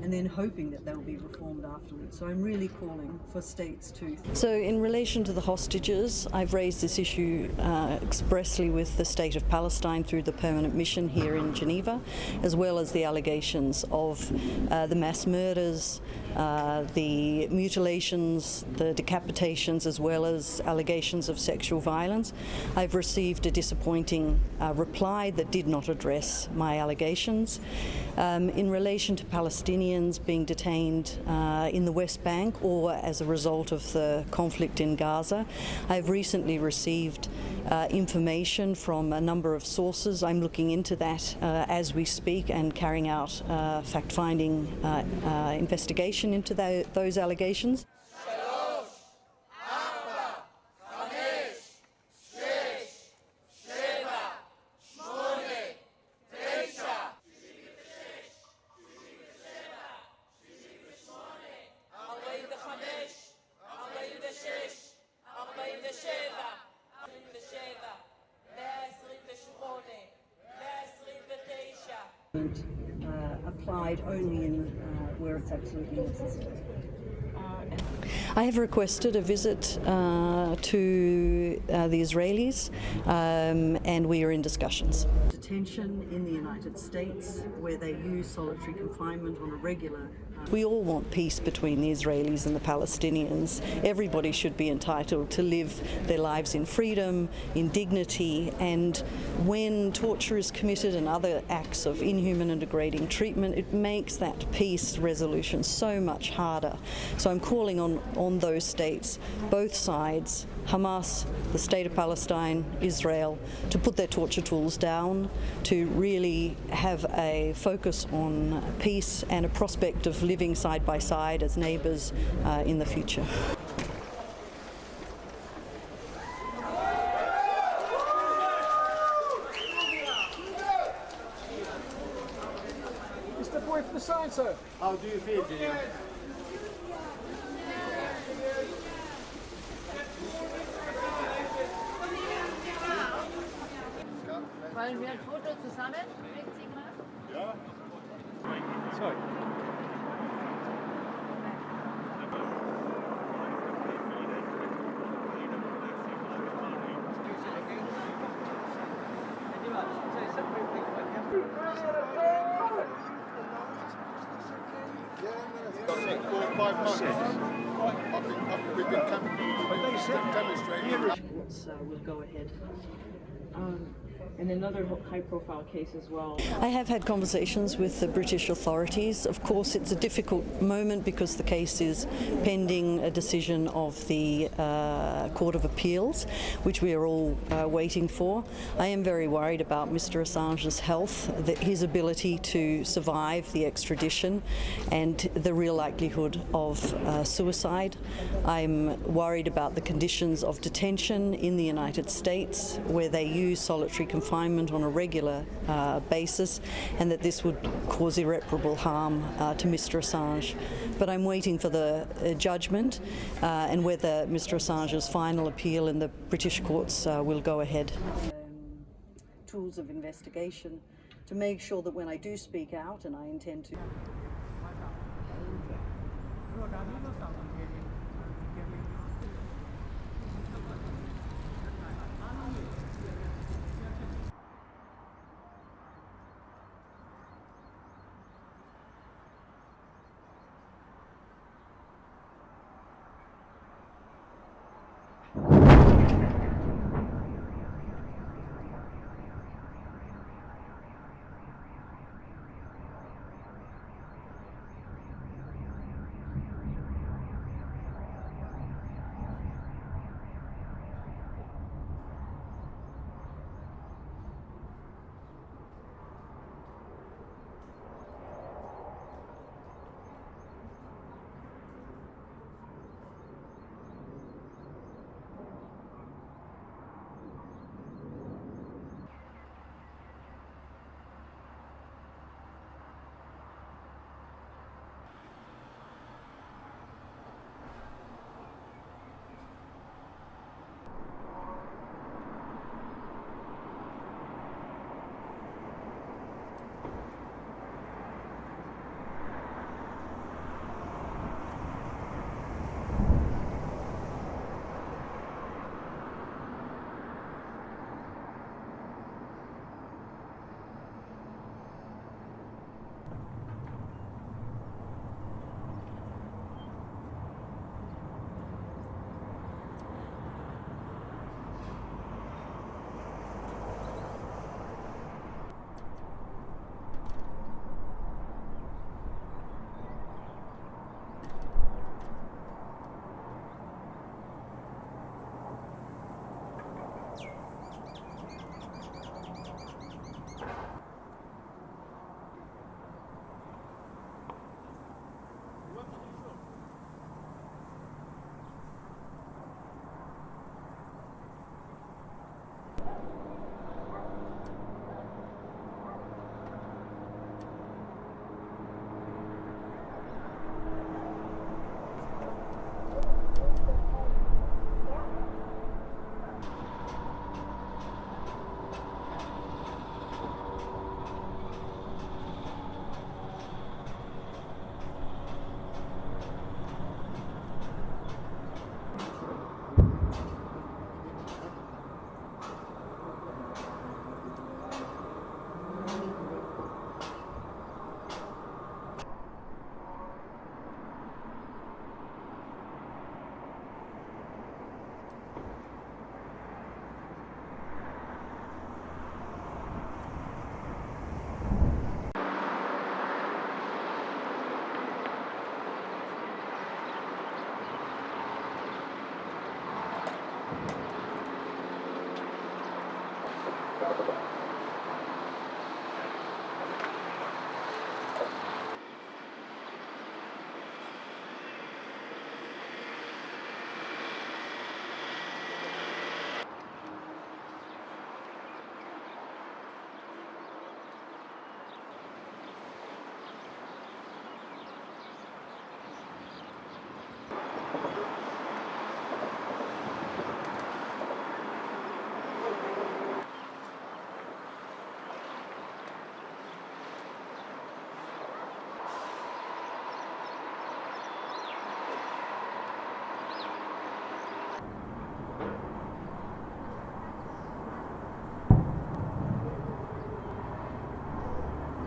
and then hoping that they'll be reformed afterwards. So I'm really calling for states to... So in relation to the hostages, I've raised this issue expressly with the State of Palestine through the permanent mission here in Geneva, as well as the allegations of the mass murders, the mutilations, the decapitations, as well as allegations of sexual violence. I've received a disappointing reply that did not address my allegations. In relation to Palestinians being detained in the West Bank or as a result of the conflict in Gaza, I've recently received information from a number of sources. I'm looking into that as we speak and carrying out fact-finding investigation into those allegations. Applied only in where it's absolutely necessary. I have requested a visit to the Israelis, and we are in discussions. Detention in the United States, where they use solitary confinement on a regular... We all want peace between the Israelis and the Palestinians. Everybody should be entitled to live their lives in freedom, in dignity, and when torture is committed and other acts of inhuman and degrading treatment, it makes that peace resolution so much harder. So I'm calling on those states, both sides, Hamas, the State of Palestine, Israel, to put their torture tools down, to really have a focus on peace and a prospect of living side by side as neighbours in the future. Mr. Boy from the side, sir. How do you feel, Junior? Wollen wir ein Foto zusammen? Ja. Sorry. We've been demonstrating. We'll go ahead. And another high-profile case as well. I have had conversations with the British authorities. Of course, it's a difficult moment because the case is pending a decision of the Court of Appeals, which we are all waiting for. I am very worried about Mr. Assange's health, his ability to survive the extradition, and the real likelihood of suicide. I'm worried about the conditions of detention in the United States, where they use solitary confinement on a regular basis, and that this would cause irreparable harm to Mr. Assange. But I'm waiting for the judgment and whether Mr. Assange's final appeal in the British courts will go ahead. Tools of investigation to make sure that when I do speak out, and I intend to...